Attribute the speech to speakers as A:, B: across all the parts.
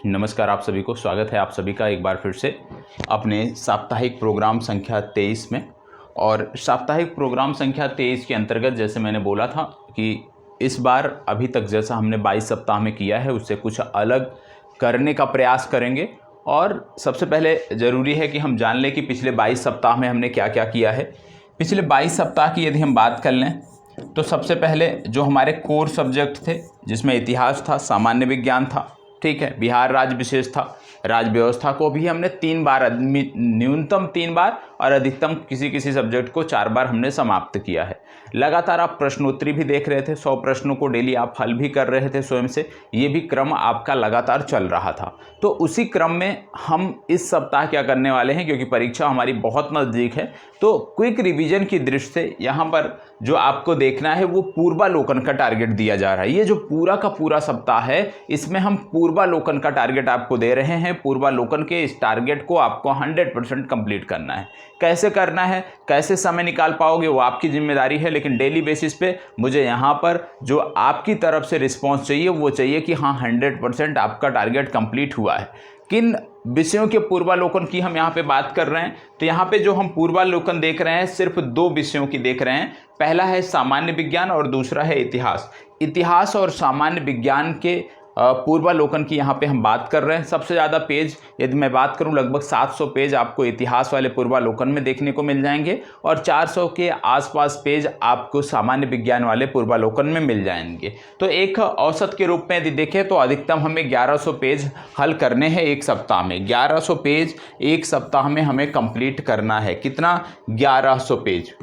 A: नमस्कार आप सभी को, स्वागत है आप सभी का एक बार फिर से अपने साप्ताहिक प्रोग्राम संख्या 23 में। और साप्ताहिक प्रोग्राम संख्या 23 के अंतर्गत जैसे मैंने बोला था कि इस बार अभी तक जैसा हमने 22 सप्ताह में किया है उससे कुछ अलग करने का प्रयास करेंगे। और सबसे पहले ज़रूरी है कि हम जान लें कि पिछले 22 सप्ताह में हमने क्या क्या किया है। पिछले 22 सप्ताह की यदि हम बात कर लें तो सबसे पहले जो हमारे कोर सब्जेक्ट थे जिसमें इतिहास था, सामान्य विज्ञान था, ठीक है, बिहार राज्य विशेष था, राज्य व्यवस्था को भी हमने 3 बार, न्यूनतम 3 बार और अधिकतम किसी किसी सब्जेक्ट को 4 बार हमने समाप्त किया है। लगातार आप प्रश्नोत्तरी भी देख रहे थे, 100 प्रश्नों को डेली आप हल भी कर रहे थे स्वयं से, ये भी क्रम आपका लगातार चल रहा था। तो उसी क्रम में हम इस सप्ताह क्या करने वाले हैं, क्योंकि परीक्षा हमारी बहुत नज़दीक है, तो क्विक रिवीजन की दृष्टि से यहाँ पर जो आपको देखना है वो पूर्वालोकन का टारगेट दिया जा रहा है। ये जो पूरा का पूरा सप्ताह है इसमें हम पूर्वालोकन का टारगेट आपको दे रहे हैं। पूर्वालोकन के इस टारगेट को आपको 100% कंप्लीट करना है। कैसे करना है, कैसे समय निकाल पाओगे वो आपकी जिम्मेदारी है, लेकिन डेली बेसिस पे मुझे यहाँ पर जो आपकी तरफ से रिस्पॉन्स चाहिए वो चाहिए कि हाँ 100% आपका टारगेट कंप्लीट हुआ है। किन विषयों के पूर्वालोकन की हम यहाँ पे बात कर रहे हैं, तो यहाँ पे जो हम पूर्वालोकन देख रहे हैं सिर्फ 2 विषयों की देख रहे हैं। पहला है सामान्य विज्ञान और दूसरा है इतिहास। इतिहास और सामान्य विज्ञान के पूर्वालोकन की यहाँ पे हम बात कर रहे हैं। सबसे ज़्यादा पेज यदि मैं बात करूँ लगभग 700 पेज आपको इतिहास वाले पूर्वालोकन में देखने को मिल जाएंगे और 400 के आसपास पेज आपको सामान्य विज्ञान वाले पूर्वालोकन में मिल जाएंगे। तो एक औसत के रूप में यदि देखें तो अधिकतम हमें 1100 पेज हल करने हैं एक सप्ताह में। 1100 पेज एक सप्ताह में हमें कंप्लीट करना है। कितना? 1100 पेज।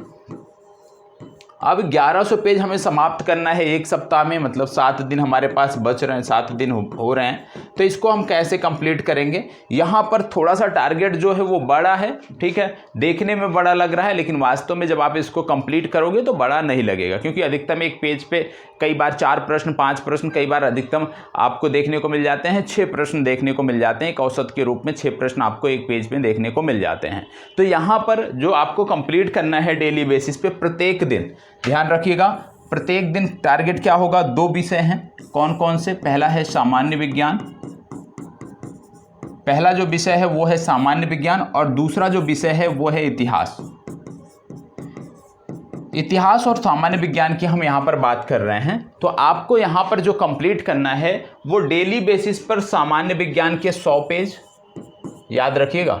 A: अब 1100 पेज हमें समाप्त करना है एक सप्ताह में, मतलब 7 दिन हमारे पास बच रहे हैं, 7 दिन हो रहे हैं। तो इसको हम कैसे कंप्लीट करेंगे? यहाँ पर थोड़ा सा टारगेट जो है वो बड़ा है, ठीक है, देखने में बड़ा लग रहा है, लेकिन वास्तव में जब आप इसको कंप्लीट करोगे तो बड़ा नहीं लगेगा, क्योंकि अधिकतम एक पेज पे कई बार 4 प्रश्न, 5 प्रश्न, कई बार अधिकतम आपको देखने को मिल जाते हैं 6 प्रश्न देखने को मिल जाते हैं। एक औसत के रूप में 6 प्रश्न आपको एक पेज में देखने को मिल जाते हैं। तो यहाँ पर जो आपको कंप्लीट करना है डेली बेसिस पे प्रत्येक दिन, ध्यान रखिएगा, प्रत्येक दिन टारगेट क्या होगा? 2 विषय हैं। कौन कौन से? पहला है सामान्य विज्ञान, पहला जो विषय है वो है सामान्य विज्ञान और दूसरा जो विषय है वो है इतिहास। इतिहास और सामान्य विज्ञान की हम यहाँ पर बात कर रहे हैं। तो आपको यहाँ पर जो कंप्लीट करना है वो डेली बेसिस पर सामान्य विज्ञान के 100 पेज, याद रखिएगा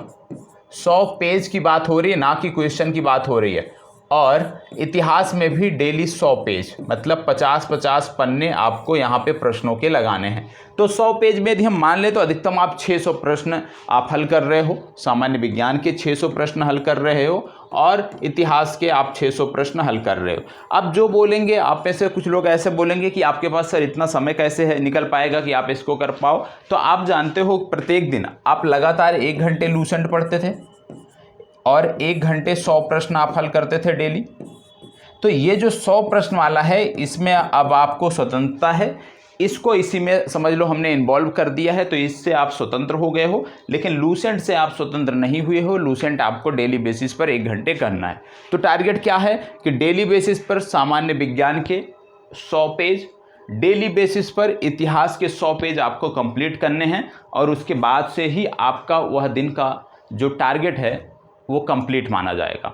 A: 100 पेज की बात हो रही है, ना कि क्वेश्चन की बात हो रही है। और इतिहास में भी डेली 100 पेज, मतलब 50-50 पन्ने आपको यहाँ पे प्रश्नों के लगाने हैं। तो 100 पेज में यदि हम मान ले तो अधिकतम आप 600 प्रश्न आप हल कर रहे हो, सामान्य विज्ञान के 600 प्रश्न हल कर रहे हो और इतिहास के आप 600 प्रश्न हल कर रहे हो। अब जो बोलेंगे, आप में से कुछ लोग ऐसे बोलेंगे कि आपके पास सर इतना समय कैसे है निकल पाएगा कि आप इसको कर पाओ। तो आप जानते हो प्रत्येक दिन आप लगातार 1 घंटे लूसेंट पढ़ते थे और 1 घंटे 100 प्रश्न आप हल करते थे डेली। तो ये जो 100 प्रश्न वाला है इसमें अब आपको स्वतंत्रता है, इसको इसी में समझ लो हमने इन्वॉल्व कर दिया है, तो इससे आप स्वतंत्र हो गए हो। लेकिन लूसेंट से आप स्वतंत्र नहीं हुए हो, लूसेंट आपको डेली बेसिस पर 1 घंटे करना है। तो टारगेट क्या है कि डेली बेसिस पर सामान्य विज्ञान के 100 पेज, डेली बेसिस पर इतिहास के 100 पेज आपको कंप्लीट करने हैं और उसके बाद से ही आपका वह दिन का जो टारगेट है वो कंप्लीट माना जाएगा।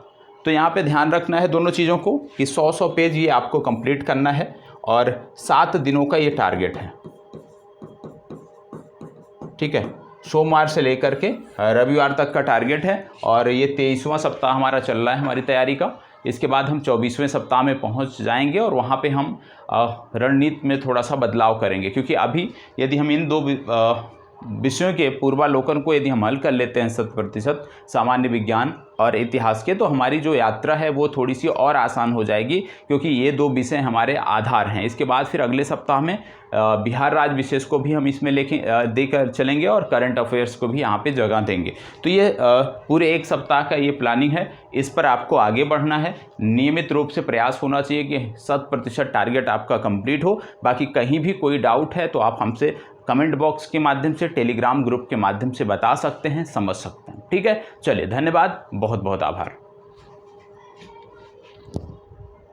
A: तो यहाँ पे ध्यान रखना है दोनों चीज़ों को कि 100 पेज ये आपको कंप्लीट करना है और 7 दिनों का ये टारगेट है, ठीक है। सोमवार से लेकर के रविवार तक का टारगेट है और ये 23वां सप्ताह हमारा चल रहा है हमारी तैयारी का। इसके बाद हम 24वें सप्ताह में पहुंच जाएंगे और वहाँ पे हम रणनीति में थोड़ा सा बदलाव करेंगे, क्योंकि अभी यदि हम इन 2 विषयों के पूर्वालोकन को यदि हम हल कर लेते हैं 100% सामान्य विज्ञान और इतिहास के, तो हमारी जो यात्रा है वो थोड़ी सी और आसान हो जाएगी, क्योंकि ये 2 विषय हमारे आधार हैं। इसके बाद फिर अगले सप्ताह में बिहार राज्य विशेष को भी हम इसमें देकर चलेंगे और करंट अफेयर्स को भी यहाँ पे जगह देंगे। तो ये पूरे 1 सप्ताह का ये प्लानिंग है, इस पर आपको आगे बढ़ना है। नियमित रूप से प्रयास होना चाहिए कि 100% टारगेट आपका कंप्लीट हो। बाकी कहीं भी कोई डाउट है तो आप हमसे कमेंट बॉक्स के माध्यम से, टेलीग्राम ग्रुप के माध्यम से बता सकते हैं, समझ सकते हैं, ठीक है। चलिए, धन्यवाद, बहुत बहुत आभार।